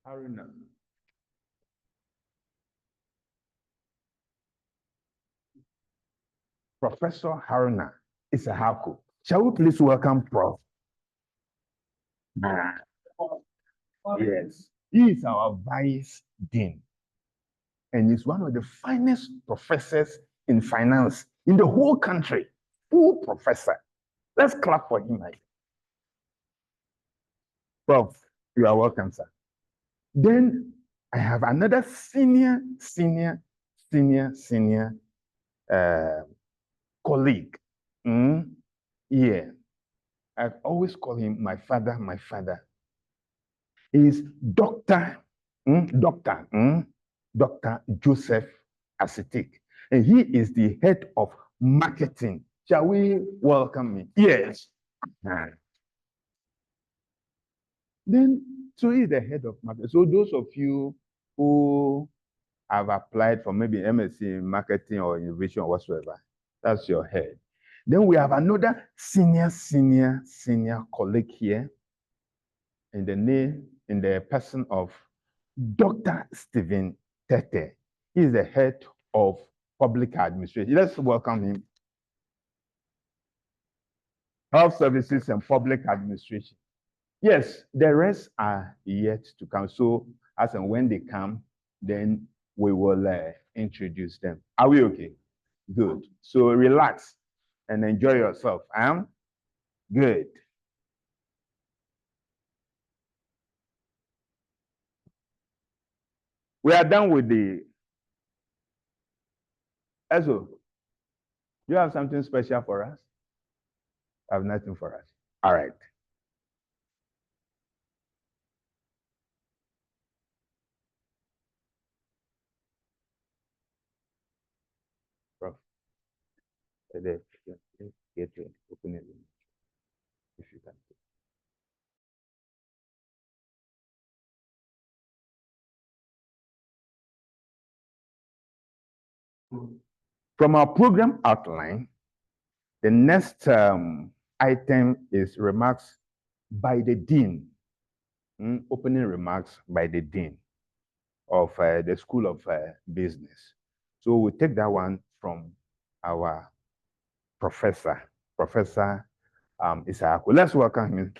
Haruna. Professor Haruna Isahaku. Shall we please welcome Prof? Yes, he is our Vice Dean, and he's one of the finest professors in finance in the whole country. Full professor. Let's clap for him. Prof, you are welcome, sir. Then I have another senior colleague. Yeah, I've always called him my father, my father. He is Dr. Dr. Joseph Asitik, and he is the head of marketing. Shall we welcome him? Yes. Then, so he's the head of marketing. So those of you who have applied for maybe MSc marketing or innovation or whatsoever, that's your head. Then we have another senior colleague here in the person of Dr. Stephen Tete. He is the head of public administration. Let's welcome him. Health services and public administration. Yes, the rest are yet to come. So as and when they come, then we will introduce them. Are we okay? Good. So relax and enjoy yourself. Good. We are done with the Ezo. You have something special for us? I have nothing for us. All right. Prof. Get to open it if you can. From our program outline, the next item is remarks by the dean, opening remarks by the dean of the School of Business. So we take that one from our Professor Isahaku. Let's welcome him.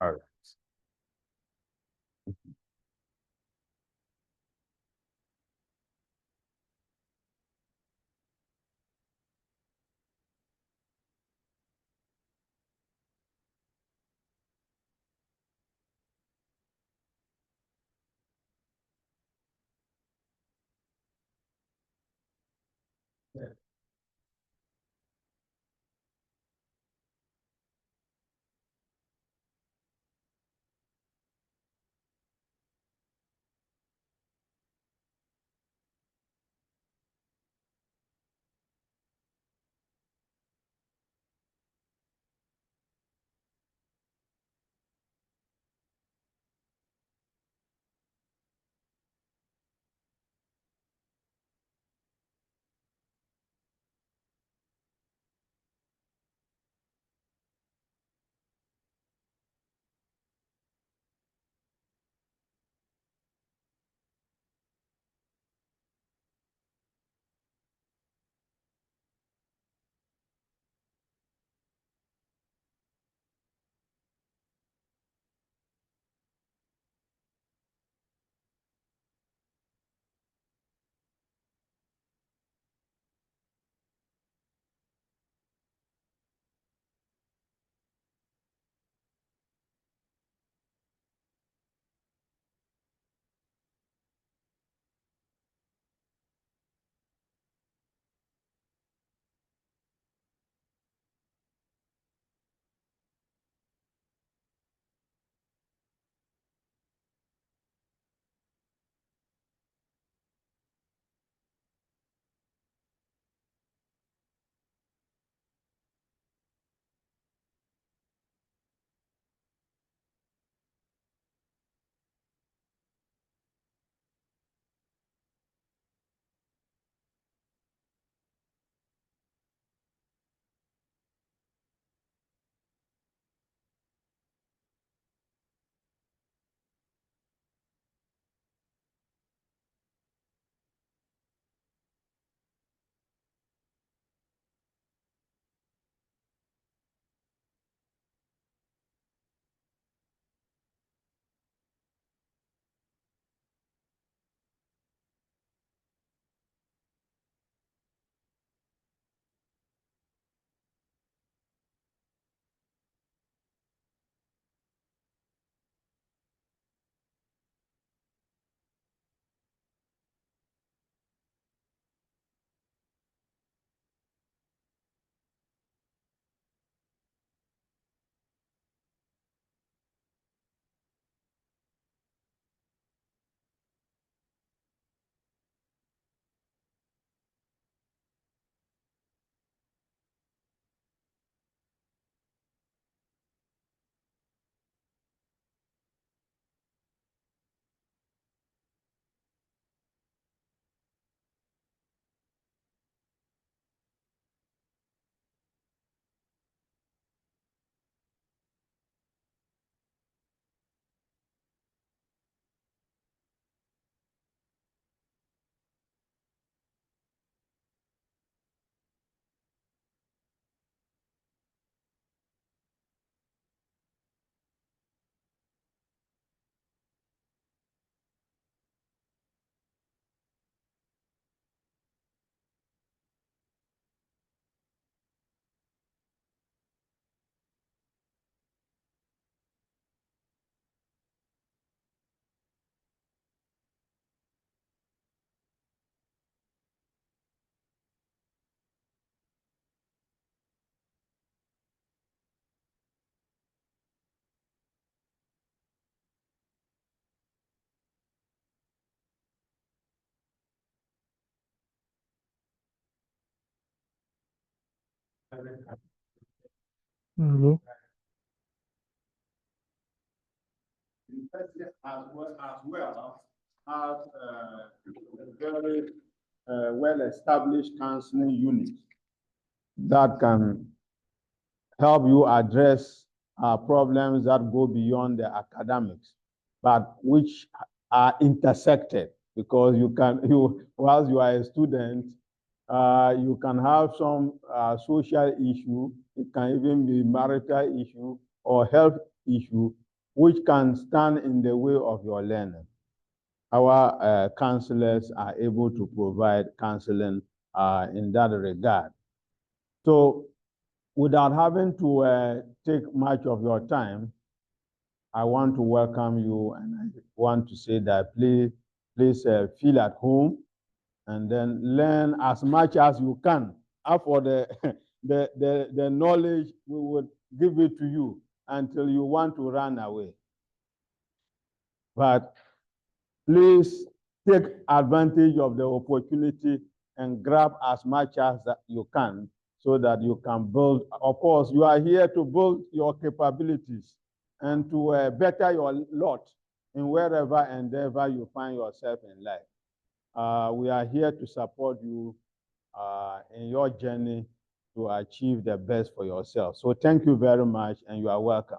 All right. Hello. University as well have a very well-established counseling unit that can help you address problems that go beyond the academics, but which are intersected, because whilst you are a student, you can have some social issue. It can even be marital issue or health issue, which can stand in the way of your learning. Our counselors are able to provide counseling in that regard. So without having to take much of your time, I want to welcome you, and I want to say that please feel at home and then learn as much as you can. For the, the knowledge, we would give it to you until you want to run away. But please take advantage of the opportunity and grab as much as you can so that you can build. Of course, you are here to build your capabilities and to better your lot in wherever endeavor you find yourself in life. We are here to support you in your journey to achieve the best for yourself. So thank you very much, and you are welcome.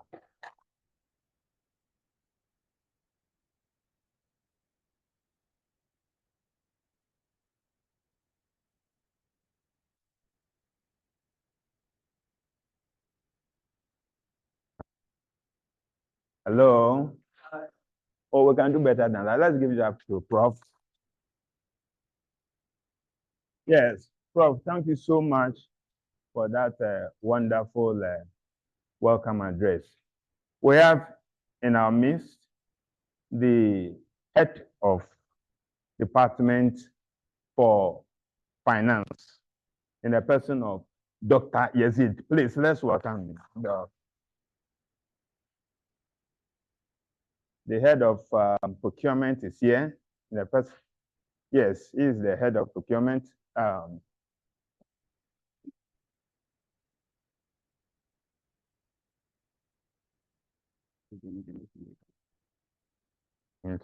Hello? Oh, we can do better than that. Let's give it up to Prof. Yes, Prof, thank you so much for that wonderful welcome address. We have in our midst the head of Department for Finance in the person of Dr. Yazid. Please, let's welcome him. The head of procurement is here. The person, yes, he is the head of procurement. Okay.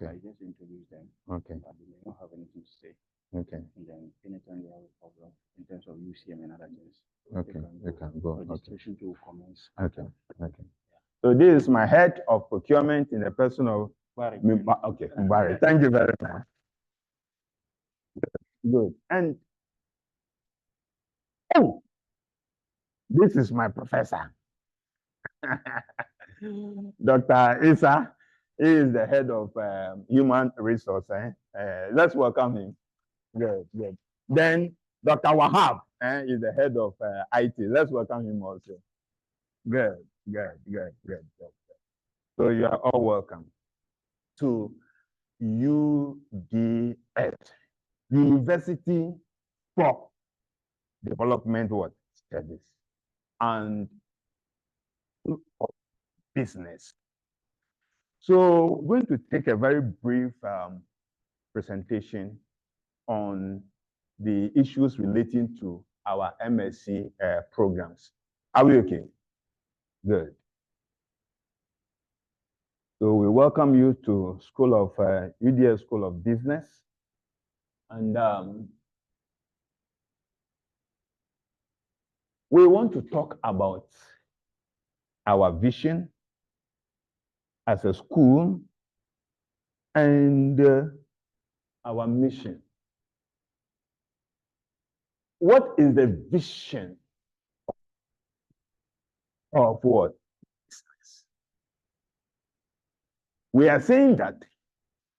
I just introduce them. Okay. But they may not have anything to say. Okay. And then anytime they have a problem in terms of UCM and other things. Okay. They can go. Registration to commence. Okay. Okay. So this is my head of procurement in the person of Barry. Okay, Barry. Thank you very much. Good. And oh, this is my professor. Dr. Isa is the head of human resources. Let's welcome him. Good, good. Then Dr. Wahab is the head of IT. Let's welcome him also. Good, good, good, good, good. So you are all welcome to UDS, University for Development Studies and Business. So we're going to take a very brief presentation on the issues relating to our MSc programs. Are we okay? Good. So we welcome you to School of UDS School of Business, and we want to talk about our vision as a school and our mission. What is the vision of what? Business. We are saying that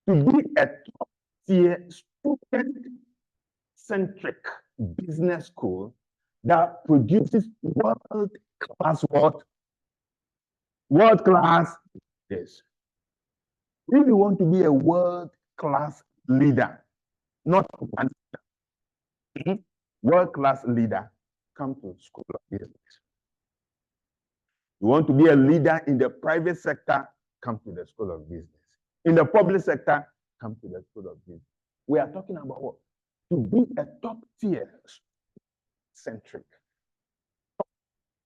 to be a top-tier student-centric business school that produces world-class what? World-class, yes. If you want to be a world-class leader, not one world-class leader, come to School of Business. You want to be a leader in the private sector, come to the School of Business. In the public sector, come to the School of Business. We are talking about what? To be a top-tier centric,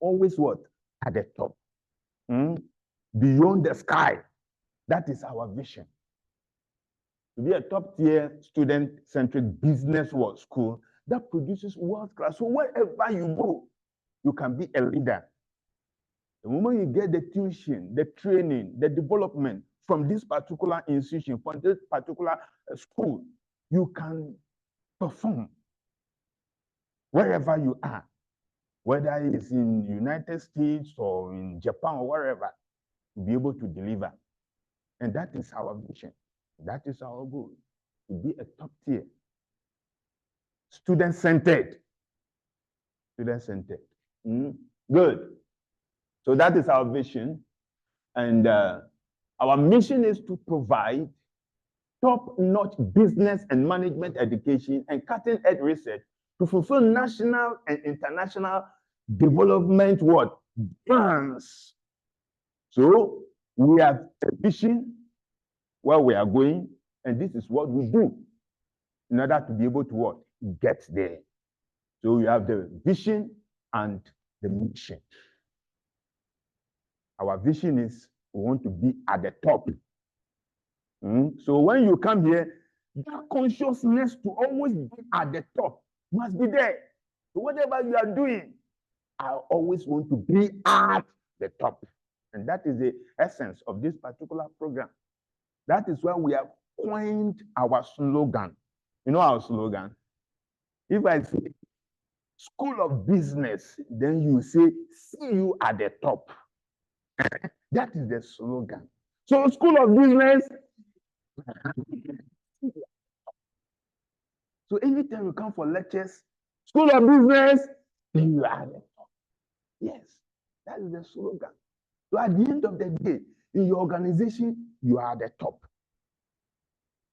always what? At the top. Beyond the sky. That is our vision. To be a top-tier student-centric business world school that produces world class. So wherever you go, you can be a leader. The moment you get the tuition, the training, the development from this particular institution, from this particular school, you can perform wherever you are, whether it's in the United States or in Japan or wherever, to be able to deliver. And that is our vision. That is our goal, to be a top tier, student-centered. Student-centered. Good. So that is our vision. And our mission is to provide top-notch business and management education and cutting-edge research to fulfill national and international development plans. So we have a vision where we are going, and this is what we do in order to be able to get there. So we have the vision and the mission. Our vision is we want to be at the top. So when you come here, that consciousness to always be at the top must be there. So whatever you are doing, I always want to be at the top. And that is the essence of this particular program. That is why we have coined our slogan. You know our slogan? If I say School of Business, then you say, see you at the top. That is the slogan. So School of Business. So anytime you come for lectures, School of Business, you are at the top. Yes, that is the slogan. So at the end of the day, in your organization, you are at the top.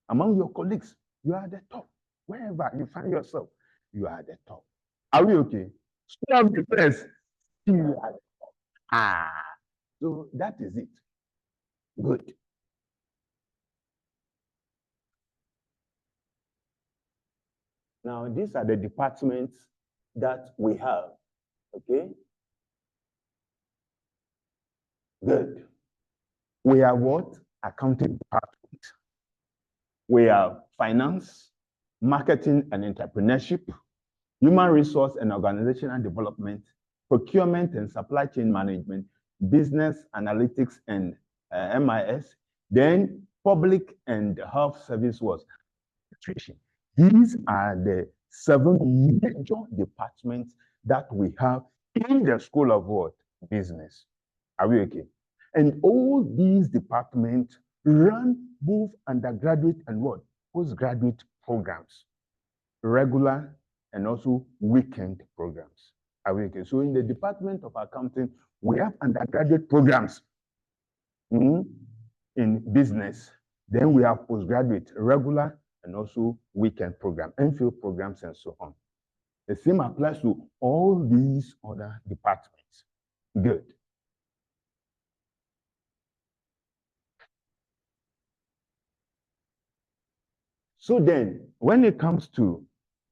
Among your colleagues, you are at the top. Wherever you find yourself, you are at the top. Are we okay? School of Business, you are at the top. So that is it. Good. Now, these are the departments that we have, okay? Good. We have what? Accounting department. We have finance, marketing and entrepreneurship, human resource and organizational development, procurement and supply chain management, business analytics and MIS, then public and health service was nutrition. These are the 7 major departments that we have in the School of Business. Are we okay? And all these departments run both undergraduate and postgraduate programs, regular and also weekend programs. Are we okay? So in the Department of Accounting, we have undergraduate programs in business. Then we have postgraduate, regular and also weekend program, MPhil programs and so on. The same applies to all these other departments. Good. So then, when it comes to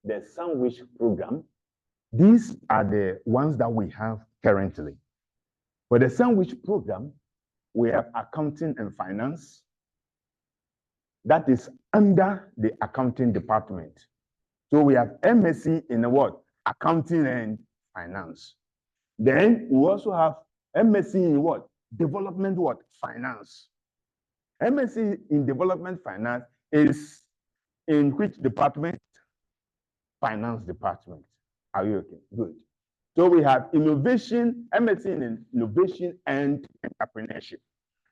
the Sandwich program, these are the ones that we have currently. For the Sandwich program, we have accounting and finance. That is under the accounting department. So we have MSc in accounting and finance. Then we also have MSc in development finance. MSc in development finance is in which department? Finance department. Are you okay? Good. So we have innovation, MSc in innovation and entrepreneurship.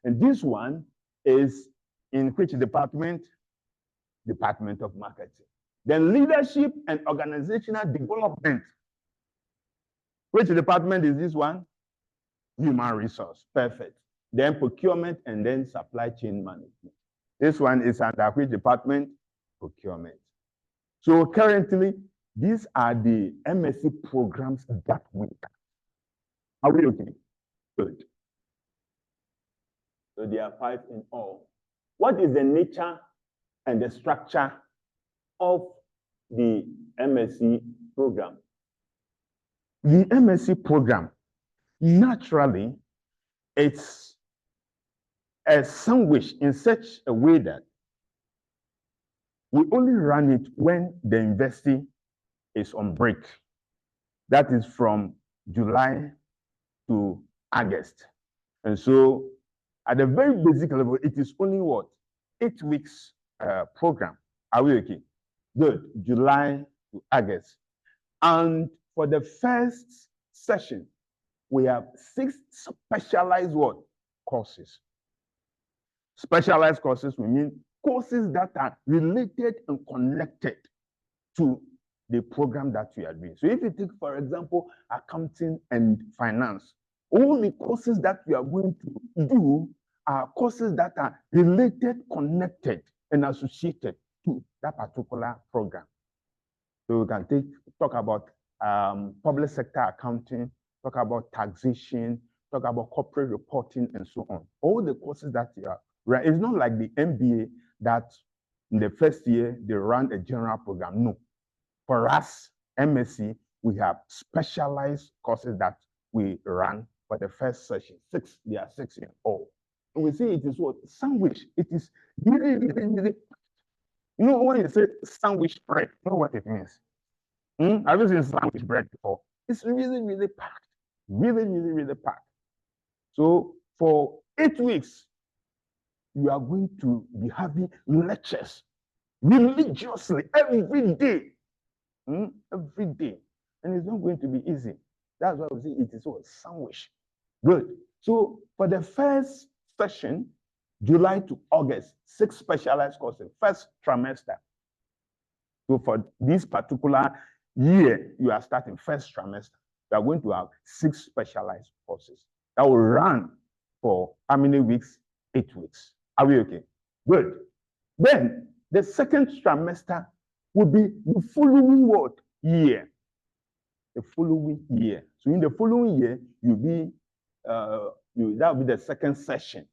And this one is in which department? Department of Marketing. Then leadership and organizational development. Which department is this one? Human resource. Perfect. Then procurement and then supply chain management. This one is under which department? Procurement. So currently, these are the MSc programs that we have. Are we okay? Good. So there are 5 in all. What is the nature and the structure of the MSc program? The MSc program naturally, it's a sandwich in such a way that we only run it when the university is on break. That is from July to August. And so at a very basic level, it is only what? 8 weeks program. Are we okay? Good. July to August. And for the first session, we have 6 specialized what? Courses. Specialized courses, we mean courses that are related and connected to the program that we are doing. So if you take, for example, accounting and finance, all the courses that we are going to do are courses that are related, connected, and associated to that particular program. So we can talk about public sector accounting, talk about taxation, talk about corporate reporting, and so on. All the courses that you are, right? It's not like the MBA that in the first year they run a general program. No. For us, MSc, we have specialized courses that we run for the first session. 6, there are 6 in all. And we say it is what? Sandwich. It is really, really, really. You know, when you say sandwich bread, you know what it means? Have you seen sandwich bread before? It's really, really packed. Really, really, really packed. So for 8 weeks, you are going to be having lectures religiously every day. Every day. And it's not going to be easy. That's why we say it is what? Sandwich. Good. So for the first session, July to August, 6 specialized courses, first trimester. So for this particular year, you are starting first trimester. You are going to have 6 specialized courses that will run for how many weeks? 8 weeks. Are we okay? Good. Then the second trimester will be the following what? Year. The following year. So in the following year, you'll be that will be the second session.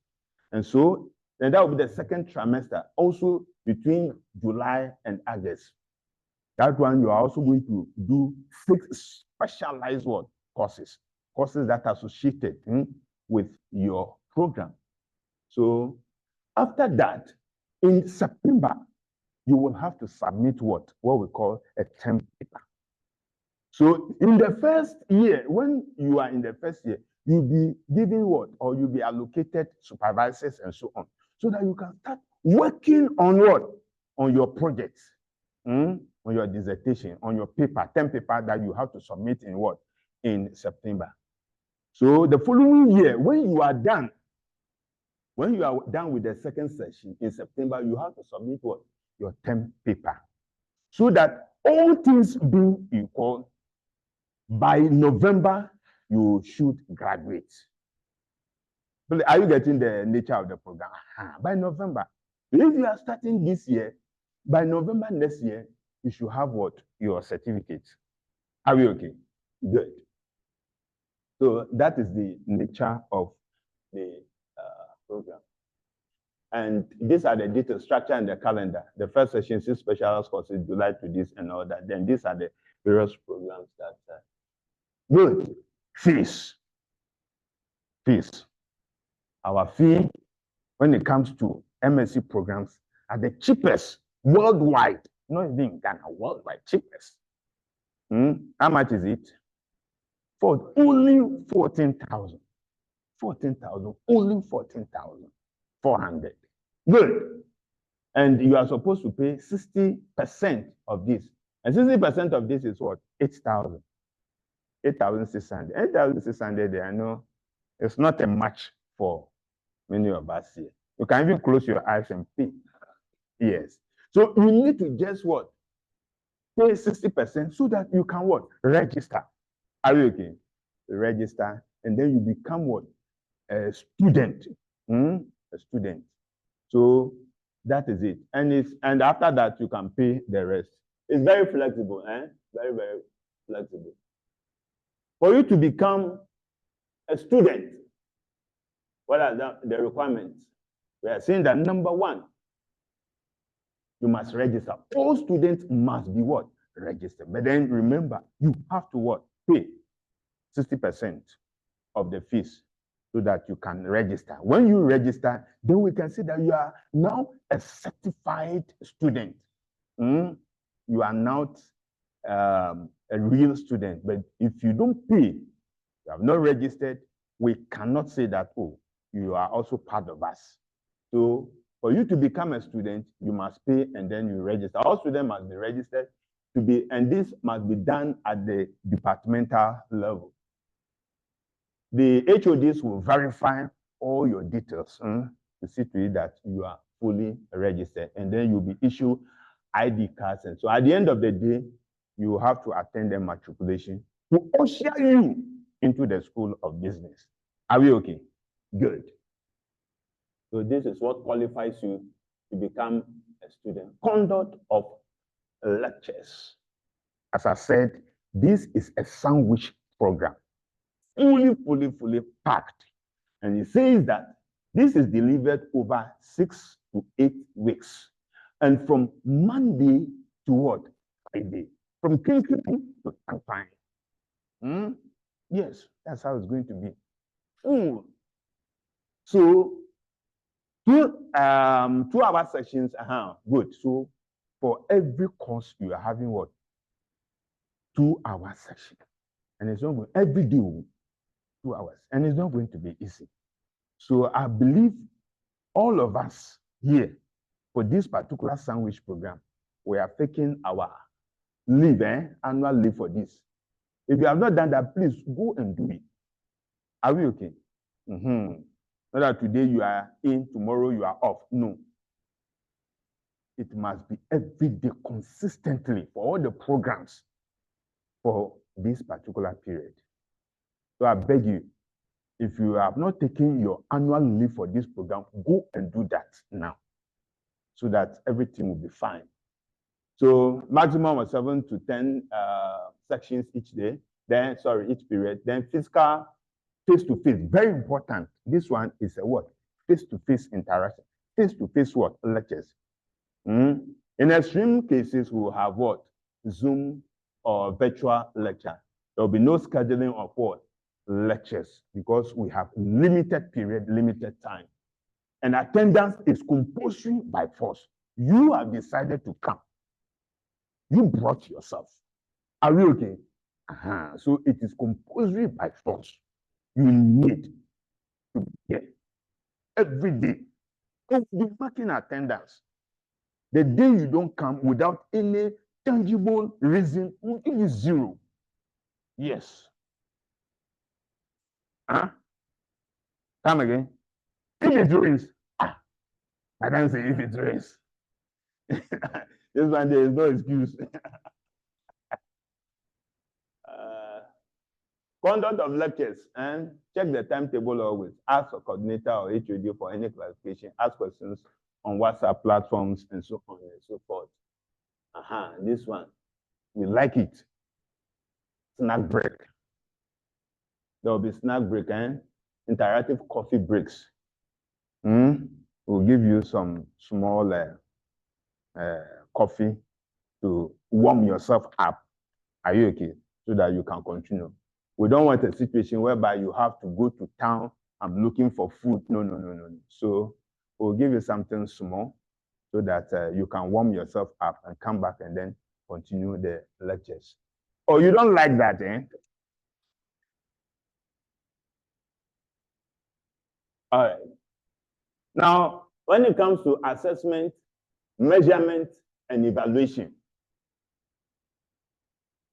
And so then that will be the second trimester, also between July and August. That one you are also going to do 6 specialized what? Courses. Courses that are associated with your program. So after that, in September, you will have to submit what we call a term paper. So in the first year, when you are in the first year, you'll be given what? Or you'll be allocated supervisors and so on, so that you can start working on what? On your projects, on your dissertation, on your paper, term paper that you have to submit in what? In September. So the following year, when you are done with the second session in September, you have to submit what? Your term paper. So that all things being equal, by November, you should graduate. Are you getting the nature of the program? By November. If you are starting this year, by November next year, you should have what? Your certificate. Are we okay? Good. So that is the nature of the program. And these are the detailed structure and the calendar. The first session, 6 specialized courses, July to this and all that. Then these are the various programs that good. Fees. Our fee, when it comes to MSc programs, are the cheapest worldwide. Not even in Ghana, worldwide, cheapest. How much is it? For only 14,000. 14,000, only 14,400. Good. And you are supposed to pay 60% of this. And 60% of this is what? 8,000. 8,600. 8,600, I know it's not a match for many of us here. You can even close your eyes and pay. Yes. So you need to just what? Pay 60% so that you can what? Register. Are you okay? Register, and then you become what? A student. A student. So that is it. And after that, you can pay the rest. It's very flexible, Very, very flexible. For you to become a student, what are the requirements? We are saying that number 1, you must register. All students must be what? Registered. But then remember, you have to what? Pay 60%. of the fees so that you can register. When you register, then we can see that you are now a certified student. You are not a real student. But if you don't pay, you have not registered, we cannot say that, oh, you are also part of us. So for you to become a student, you must pay and then you register. All students must be registered to be, and this must be done at the departmental level. The HODs will verify all your details to see to it that you are fully registered, and then you'll be issued ID cards. And so at the end of the day, you have to attend the matriculation to usher you into the School of Business. Are we okay? Good. So this is what qualifies you to become a student. Conduct of lectures. As I said, this is a sandwich program, fully packed. And it says that this is delivered over 6 to 8 weeks. And from Monday to what? Friday. From Kinkin to Tampine. Yes, that's how it's going to be. So 2-hour sessions, good. So for every course, you are having what? 2-hour session. And it's not going, every day, 2 hours. And it's not going to be easy. So I believe all of us here for this particular sandwich program, we are taking our leave, annual leave for this. If you have not done that, please go and do it. Are we okay? Not that today you are in, tomorrow you are off. No. It must be every day consistently for all the programs for this particular period. So I beg you, if you have not taken your annual leave for this program, go and do that now so that everything will be fine. So maximum of 7 to 10 sections each day, then, each period. Then physical, face-to-face, very important. This one is a what? Face-to-face interaction. Face-to-face what? Lectures. In extreme cases, we will have what? Zoom or virtual lecture. There will be no scheduling of what? Lectures, because we have limited period, limited time. And attendance is compulsory by force. You have decided to come. You brought yourself. Are we okay? So it is compulsory by force. You need to be here every day. You're marking attendance. The day you don't come without any tangible reason, we'll give you 0. Yes. Come again. If it rains, I don't say if it rains. This one, there is no excuse. Conduct of lectures, and check the timetable always. Ask a coordinator or HOD for any clarification. Ask questions on WhatsApp platforms and so on and so forth. This one, we like it. Snack break. There will be snack break and interactive coffee breaks. We'll give you some small coffee to warm yourself up. Are you okay? So that you can continue. We don't want a situation whereby you have to go to town and looking for food. No. So we'll give you something small so that you can warm yourself up and come back and then continue the lectures. Oh, you don't like that, eh? All right. Now, when it comes to assessment, measurement, and evaluation,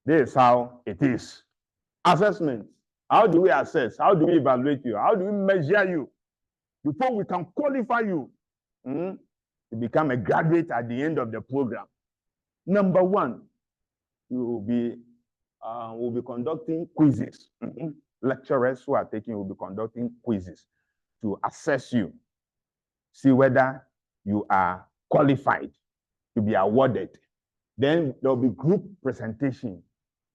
this is how it is. Assessment. How do we assess? How do we evaluate you? How do we measure you before we can qualify you to become a graduate at the end of the program? Number 1, we'll be conducting quizzes. Lecturers who are taking will be conducting quizzes to assess you, see whether you are qualified to be awarded. Then there'll be group presentation,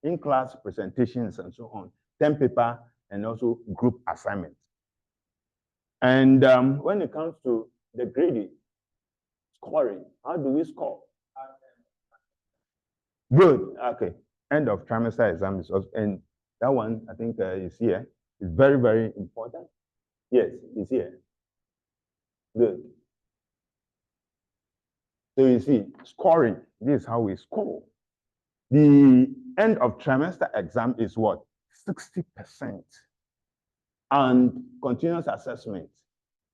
in-class presentations and so on, 10 paper, and also group assignment. And when it comes to the grading, scoring, how do we score? Good, okay. End of trimester exam is also, and that one, I think, is here. It's very, very important. Yes, it's here. Good. So you see, scoring, this is how we score. The end of trimester exam is what? 60%. And continuous assessment.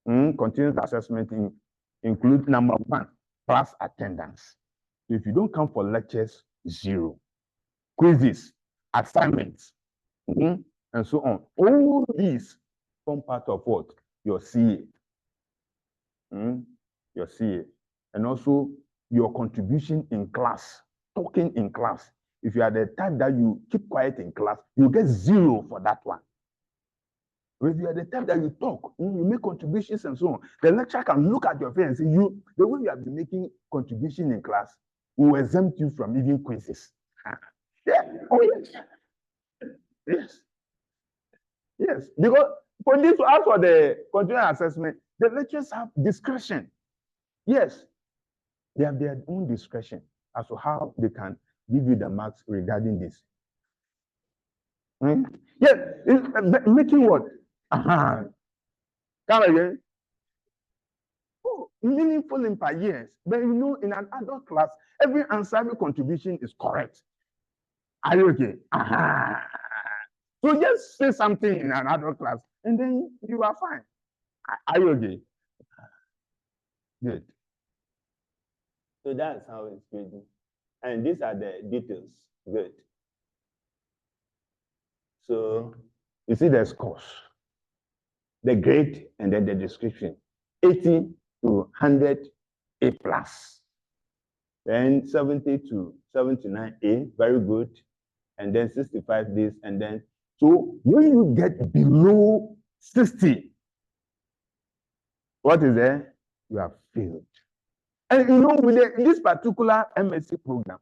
Continuous assessment include number one, class attendance. So if you don't come for lectures, 0. Quizzes, assignments, and so on. All these form part of what? Your CA. Your CA. And also your contribution in class, talking in class. If you are the type that you keep quiet in class, you get 0 for that one. If you are the type that you talk, you make contributions and so on, the lecturer can look at your face and say, the way you have been making contribution in class will exempt you from even quizzes. Yeah. Oh, yes. Yes. Yes. Because for this, as for the continual assessment, the lecturers have discretion. Yes. They have their own discretion as to how they can give you the marks regarding this. Yes. Making what? Come again. Oh, meaningful impact, yes. But you know, in an adult class, every answer, every contribution is correct. Are you okay? So just say something in an adult class, and then you are fine. Are you okay? Good. So that's how it's written. And these are the details. Good. So you see the scores, the grade, and then the description. 80 to 100, A+. Then 70 to 79, A, very good. And then 65 days, and then, so when you get below 60, what is there? You have failed. And you know, with this particular MSc program,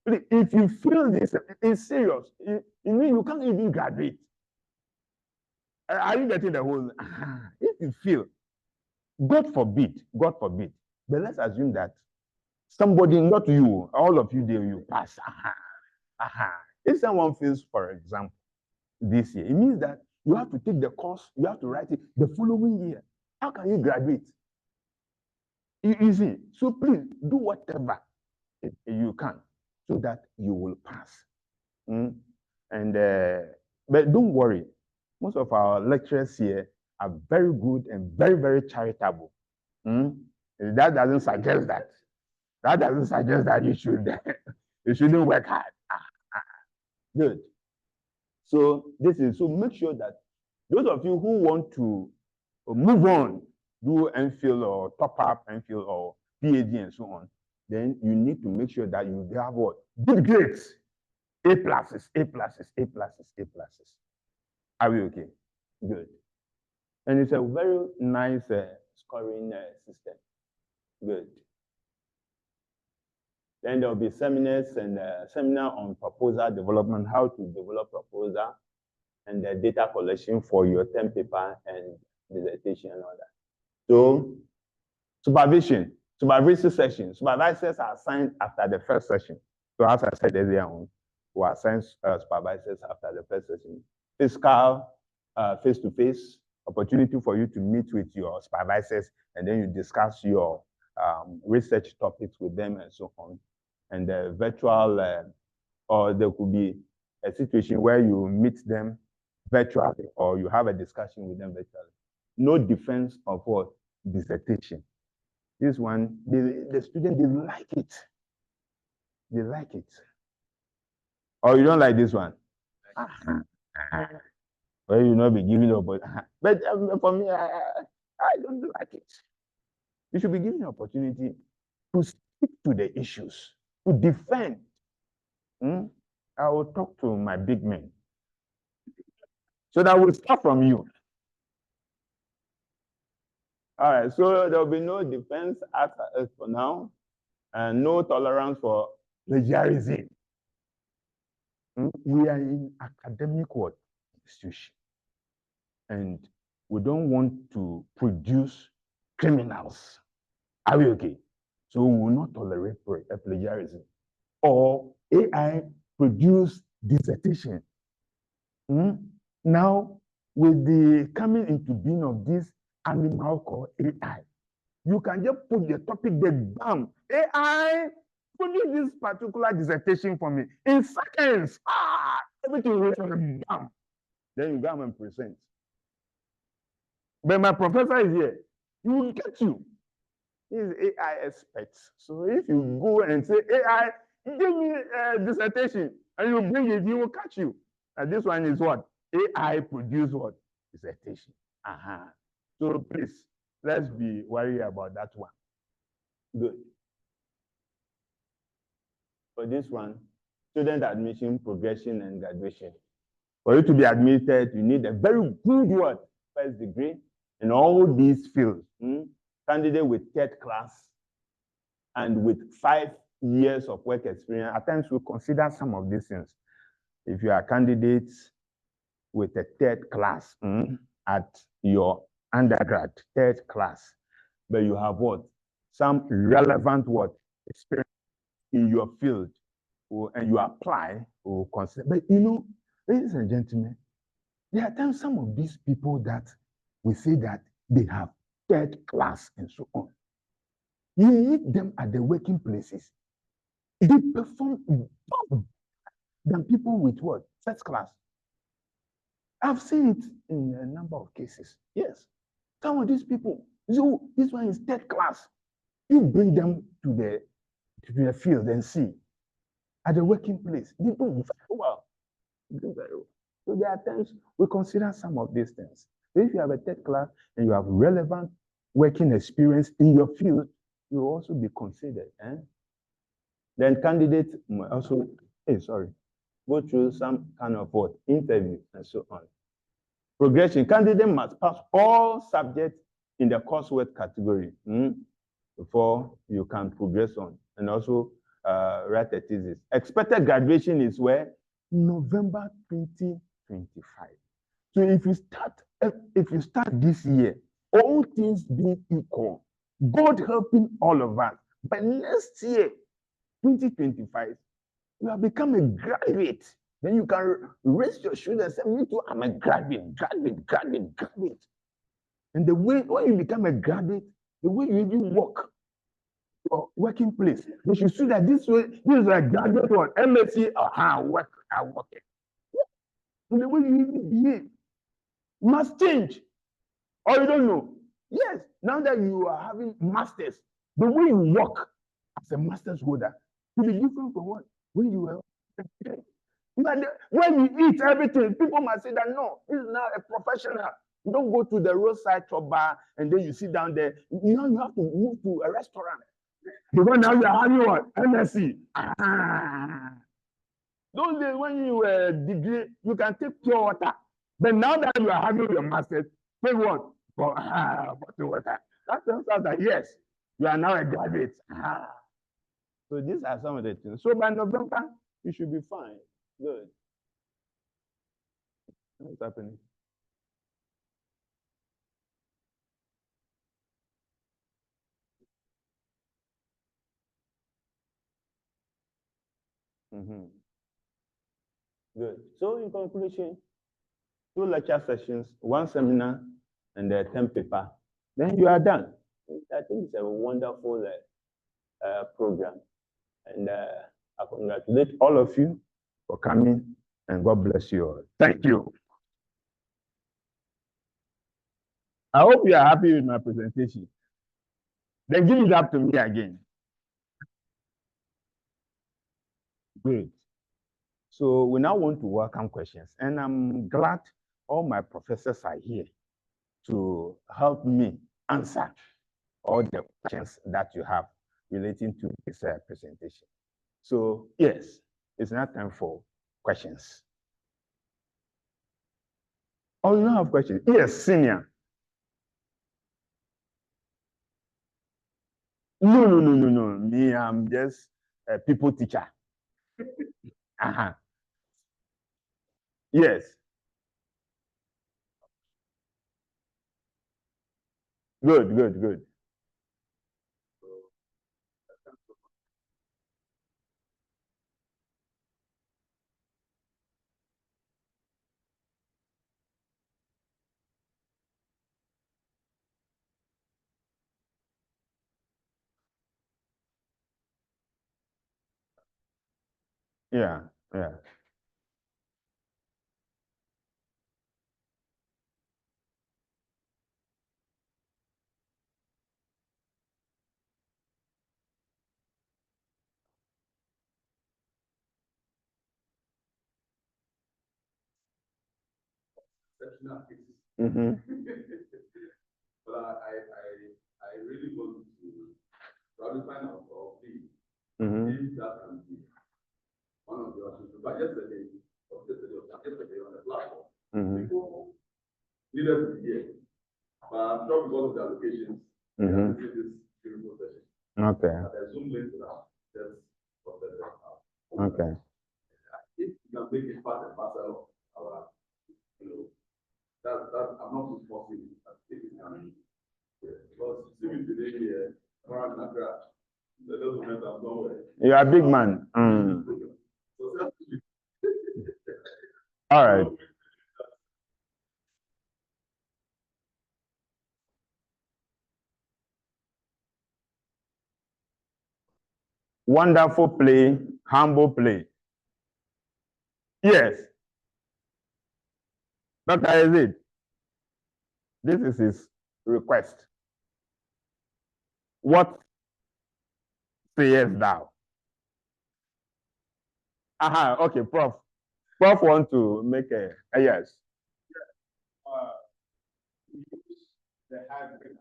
if you fail this, it's serious. You mean you can't even graduate. Are you getting the whole? If you fail, God forbid, but let's assume that somebody, not you, all of you there, you pass. If someone fails, for example, this year, it means that you have to take the course, you have to write it the following year. How can you graduate? You see, so please do whatever you can so that you will pass. And but don't worry, most of our lecturers here are very good and very, very charitable. That doesn't suggest that. That doesn't suggest that you shouldn't work hard. Good. So make sure that those of you who want to move on, do MPhil or top up MPhil or PhD and so on, then you need to make sure that you have what? Good grades. A+, A+, A+, A+. Are we okay? Good. And it's a very nice scoring system. Good. Then there will be seminars and seminar on proposal development, how to develop proposal, and the data collection for your term paper and dissertation and all that. So supervision, supervisory session. Supervisors are assigned after the first session. So as I said earlier on, we assign supervisors after the first session. Physical, face-to-face opportunity for you to meet with your supervisors, and then you discuss your research topics with them and so on. And the virtual, or there could be a situation where you meet them virtually, or you have a discussion with them virtually. No defense of what? Dissertation. This one, the student, they like it. They like it. Or you don't like this one? Well, you not be giving up, but for me, I don't like it. You should be given an opportunity to speak to the issues, to defend. I will talk to my big men. So that will start from you. All right, so there will be no defense as for now, and no tolerance for plagiarism. We are in academic institution, and we don't want to produce criminals. Are we okay? So we will not tolerate plagiarism or AI produce dissertation. Now with the coming into being of this animal called AI, you can just put the topic there, bam, AI, produce this particular dissertation for me in seconds. Everything will bam. Then you go and present. But my professor is here. He will get you. He's AI expert. So if you go and say, AI, give me a dissertation, and you bring it, he will catch you. And this one is what? AI produce what? Dissertation. So please, let's be worried about that one. Good. For this one, student admission, progression, and graduation. For you to be admitted, you need a very good word, first degree, in all these fields. Candidate with third class and with 5 years of work experience. At times, we consider some of these things. If you are candidates with a third class at your undergrad, third class, but you have what? Some relevant what? Experience in your field, and you apply, or consider. But you know, ladies and gentlemen, there are times some of these people that we say that they have third class and so on. You meet them at the working places. They perform better than people with what? First class. I've seen it in a number of cases. Yes. Some of these people, so this one is third class. You bring them to the field and see. At the working place, they do very well. Do very well. So there are times we consider some of these things. So if you have a third class and you have relevant working experience in your field, you will also be considered. Then candidates also, go through some kind of what? Interview and so on. Progression, candidate must pass all subjects in the coursework category before you can progress on, and also write a thesis. Expected graduation is where? November 2025. So if you start this year, all things being equal, God helping all of us, by next year, 2025, you have become a graduate. Then you can raise your shoulder and say, me too, I'm a graduate. And the way, when you become a graduate, the way you even work, your working place, you should see that this is a graduate one, MSc, I work. And the way you even behave must change. Or you don't know. Yes, now that you are having masters, the way you work as a master's holder will be different from what? When you were. When you eat everything, people might say that no, this is now a professional. You don't go to the roadside chop bar and then you sit down there. Now you have to move to a restaurant. Because now you are having what? MSc. Those days when you were degree, you can take pure water. But now that you are having your master's, take what? Bottled water. That tells us that yes, you are now a graduate. So these are some of the things. So by November, you should be fine. Good. What's happening? Good. So in conclusion, 2 lecture sessions, 1 seminar, and 10 paper. Then you are done. I think it's a wonderful program. And I congratulate all of you for coming, and God bless you all. Thank you. I hope you are happy with my presentation. Then give it up to me again. Great. So we now want to welcome questions. And I'm glad all my professors are here to help me answer all the questions that you have relating to this presentation. So yes, it's now time for questions. Oh, you don't have questions? Yes, senior. No. Me, I'm just a people teacher. Yes. Good. Yeah, yeah. Mm-hmm. But I really want to probably find out of if that can be one of the options. But yesterday on the platform, people needed to be here. But I'm sure because of the allocations, they have to see this beautiful session. Okay. But the Zoom link now, just for the Okay. if you can make it part and parcel of our, that I'm not too forcing it. I think it can be. Because seeing today here, around Nagra, the little men have nowhere. You are a big man. All right. Wonderful play, humble play. Yes. Dr. Yazid, this is his request. What sayest thou? Aha, okay, Prof. Prof want to make a yes. Use the hybrid.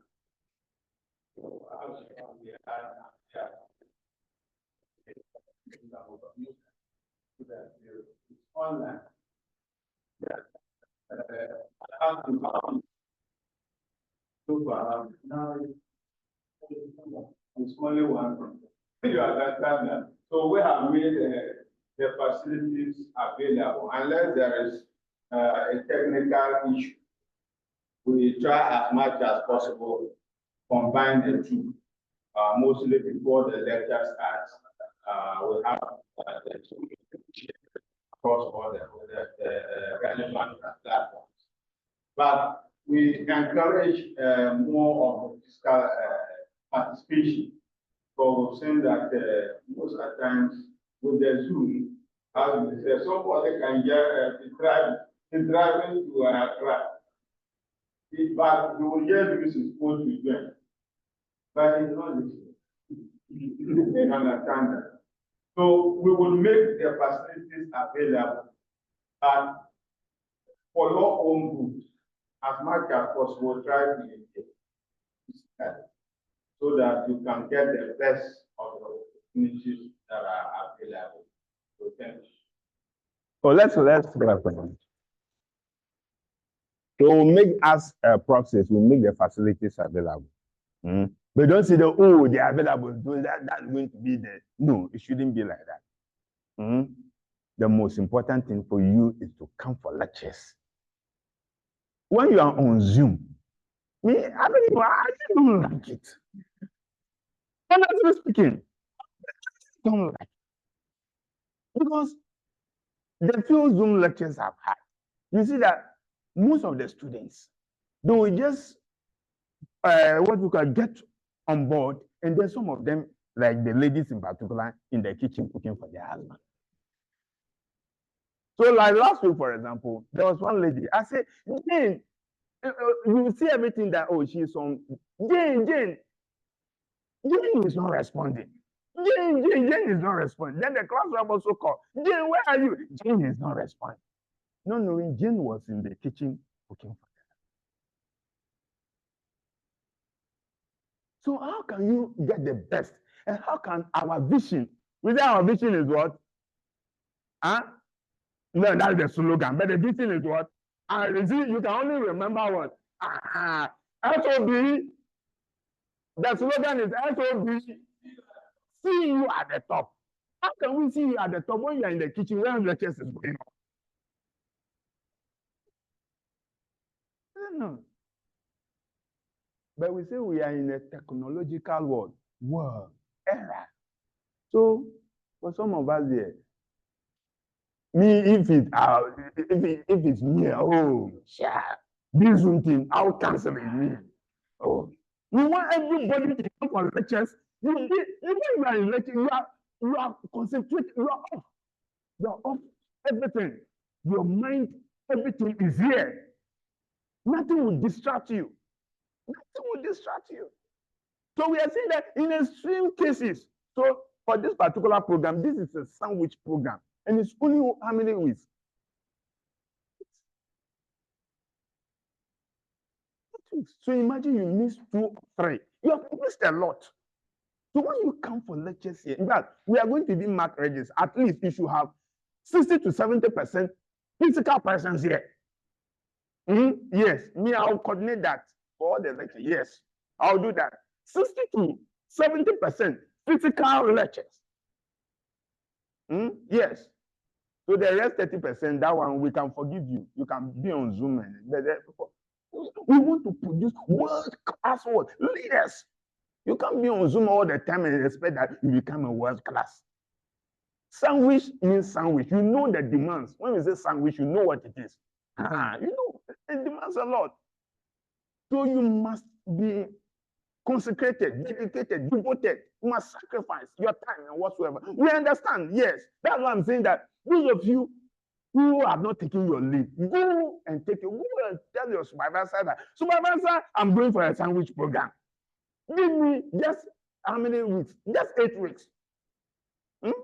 Online. So far, now it's only one. You understand that? So we have made the facilities available unless there is a technical issue. We try as much as possible combine the two. Mostly before the lecture starts, we have the two across all the relevant platforms. But we encourage more of physical participation. So we've seen that most of the times with the Zoom, as we say, somebody can get driving to a class. But you will hear this is supposed to join. But it's not listening. You understand that? So we will make the facilities available. And for your own good, as much as possible, try to engage so that you can get the best of the opportunities that are available. So thank you. So let's so we'll make us proxies, we'll make the facilities available. But don't say they're available, so that's going to be there. No, it shouldn't be like that. The most important thing for you is to come for lectures. When you are on Zoom, I don't like it. Honestly speaking, I don't like it. Because the few Zoom lectures I've had, you see that most of the students, they will just what you can get on board, and then some of them, like the ladies in particular, in the kitchen cooking for their husband. So like last week, for example, there was one lady. I said, Jane, you see everything that, she's on. Jane is not responding. Jane is not responding. Then the class rep also called. Jane, where are you? Jane is not responding. No, Jane was in the kitchen cooking for them. So how can you get the best? And how can our vision, within our vision is what? No, that's the slogan. But the vision is what? You can only remember what? SOB. The slogan is SOB. See you at the top. How can we see you at the top when you are in the kitchen where lectures is going on? I don't know. But we say we are in a technological world era. So for some of us here, if it's me, this thing, I'll cancel it. Me. We want everybody to come for lectures. You are in lecture, you are concentrating, you are off. You're off everything. Your mind, everything is here. Nothing will distract you. Nothing will distract you. So we are saying that in extreme cases, so for this particular program, this is a sandwich program, and it's only how many weeks? So imagine you miss 2 or 3. You have missed a lot. So when you come for lectures here, in fact, we are going to do mark registers. At least you should have 60 to 70% physical presence here. Yes, me, I'll coordinate that for all the lectures. Yes, I'll do that. 60 to 70% physical lectures. Yes. So the rest 30%, that one we can forgive you. You can be on Zoom and we want to produce world-class leaders. You can't be on Zoom all the time and expect that you become a world class. Sandwich means sandwich. You know the demands. When we say sandwich, you know what it is. You know, it demands a lot. So you must be consecrated, dedicated, devoted. You must sacrifice your time and whatsoever. We understand, yes. That's why I'm saying that those of you who have not taken your leave, go and take it. Go and tell your supervisor that, supervisor, I'm going for a sandwich program. Give me just how many weeks? Just 8 weeks. Yes.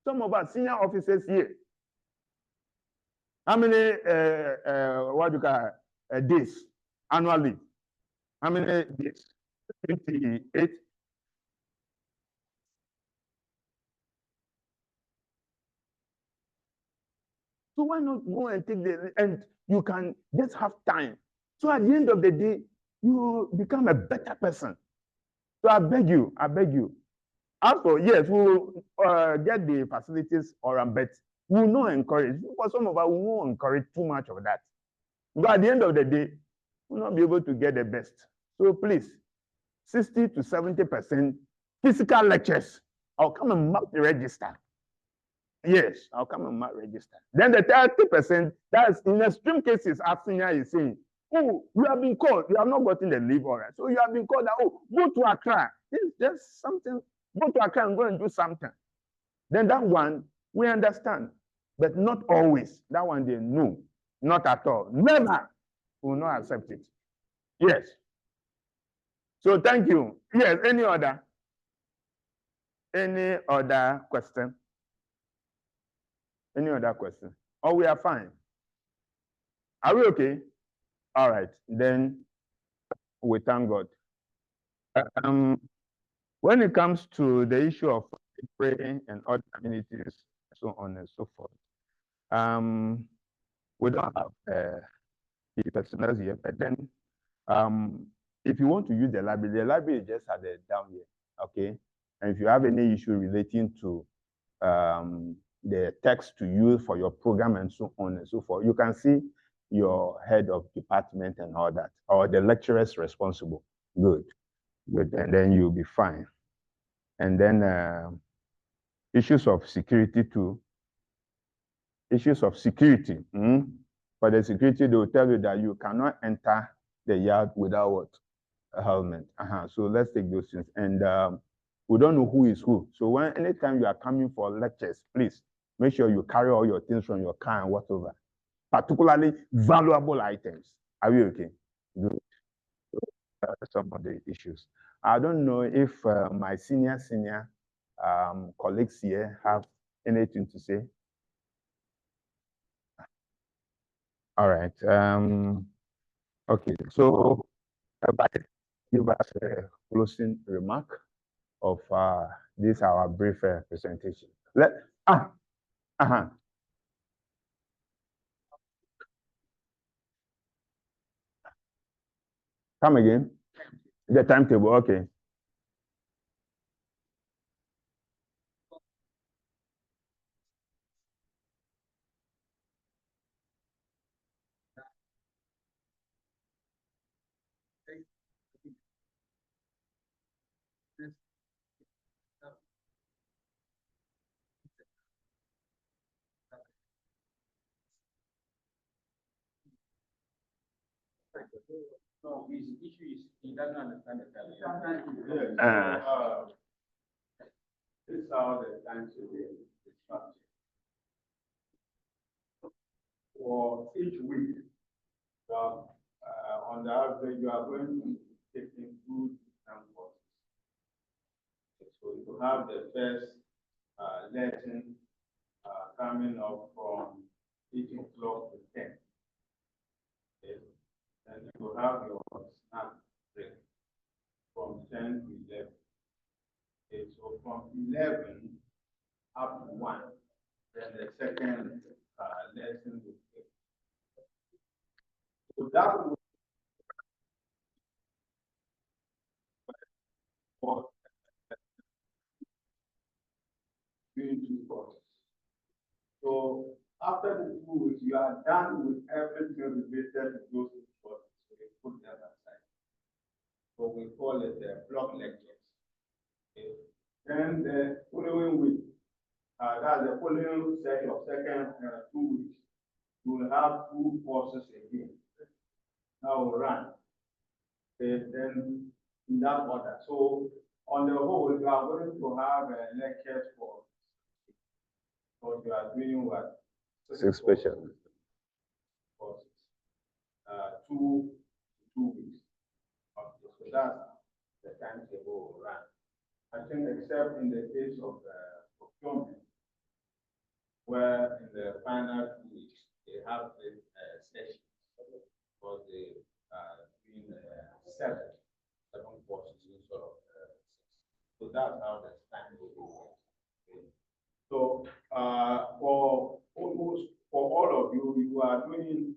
Some of our senior officers here. How many what do you call days annually? How many days? 28. So why not go and take and you can just have time. So at the end of the day, you become a better person. So I beg you. Also, yes, we will get the facilities but we will not encourage, because some of us will not encourage too much of that. But at the end of the day, we will not be able to get the best. So please, 60 to 70% physical lectures. I'll come and mark the register. Yes, I'll come and mark register. Then the 30%, that's in extreme cases, as senior is saying, oh, you have been called, you have not gotten the leave, all right. So you have been called that, oh, go to Accra. It's just something, go to Accra and go and do something. Then that one, we understand, but not always. That one, they know, not at all. Never will not accept it. Yes. So thank you. Yes, any other question? Any other question? Oh, we are fine. Are we okay? All right, then we thank God. When it comes to the issue of praying and other communities, so on and so forth, we don't have the personnel here, but then if you want to use the library is just at the down here, okay? And if you have any issue relating to the text to use for your program and so on and so forth, you can see your head of department and all that, or the lecturers responsible. Good, and then you'll be fine. And then issues of security too. Issues of security. For the security, they will tell you that you cannot enter the yard without what? A helmet. So let's take those things. And we don't know who is who. So anytime you are coming for lectures, please make sure you carry all your things from your car and whatever, particularly valuable items. Are we okay? Good. Some of the issues. I don't know if my senior colleagues here have anything to say. All right. Okay. So, give us a closing remark of this our brief presentation. Come again. The timetable. Okay. No, his issue is he doesn't understand the time. This is how the time should be instructed. for each week, on the average, you are going to be taking 2 different courses. So you have the first lesson coming up from 8 o'clock to 10. Okay. And you will have your snack break from 10 to 11. Okay. So from 11 up to 1, then the second lesson will take. So that will for doing 2 courses. So after the 2 weeks, you are done with everything related to those 2 courses. So you put that aside. So we call it block lectures. Okay. Then the following week, that's the following set of second 2 weeks, you will have 2 courses again. Now we'll run. Okay. Then in that order. So on the whole, you are going to have lectures for. Because you are doing what? 6 special courses. 2 weeks. Okay. So that's the timetable will run. I think except in the case of procurement, where in the final 2 weeks they have the sessions because they are doing 7 courses instead of 6. So that's how the timetable works. Okay. So for all of you, you are doing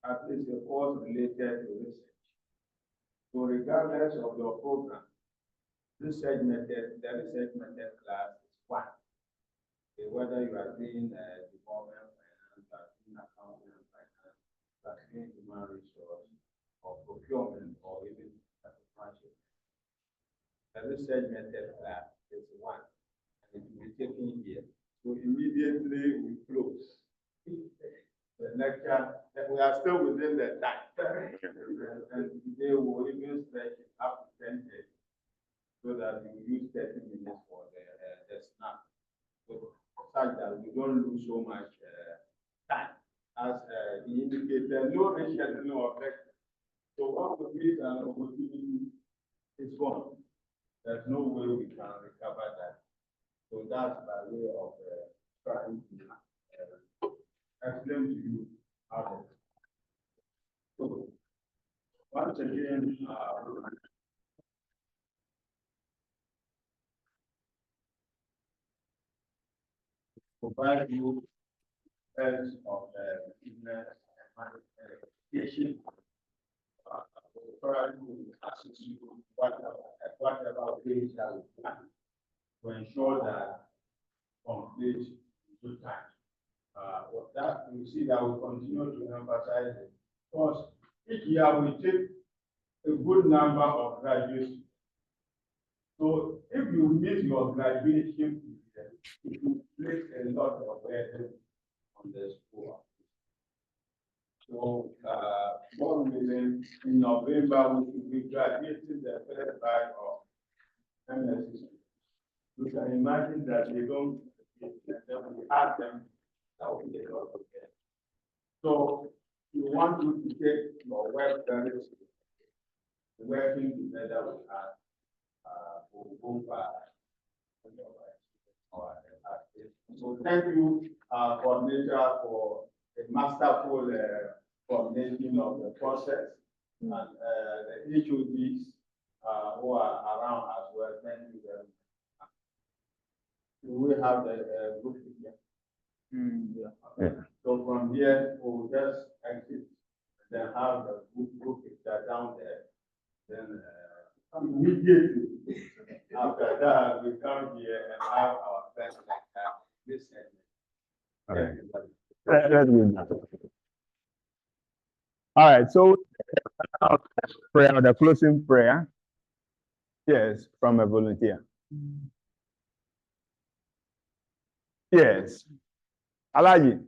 at least a course related to research. So regardless of your program, the research method class is 1. Okay, whether you are doing development finance, you are doing accounting and finance, you are doing human resource or procurement or even partnership. The research method class is 1. It will be taken here. So immediately we close the lecture, and we are still within the time. And today we will even stretch it up to 10 days so that we use 30 minutes for the snack. So such that we don't lose so much time. As he indicated, no rescheduling of lecture. So once we meet an opportunity, it's gone. There's no way we can recover that. So that's by way of trying to explain to you how to. So once again, provide you sense of business and management. Provide you access to whatever page that we plan to ensure that complete in good time. That you see that we continue to emphasize it. Because each year we take a good number of graduates. So if you miss your graduation, it will place a lot of burden on the school. So God willing, in November we will be graduating the first batch of MSc. You can imagine that they don't ask them. That will be a lot of them. So we want you to take your work very seriously. Working together with us, we'll go far. So thank you, coordinator, for the masterful coordination of the process and the HODs who are around as well. Thank you very much. We have the group here. Yeah. So from here, we'll just exit, then have the group picture down there. Then immediately after that, we come here and have our first lecture this segment. Let's go. All right, so prayer, the closing prayer. Yes, from a volunteer. Yes. Alaji.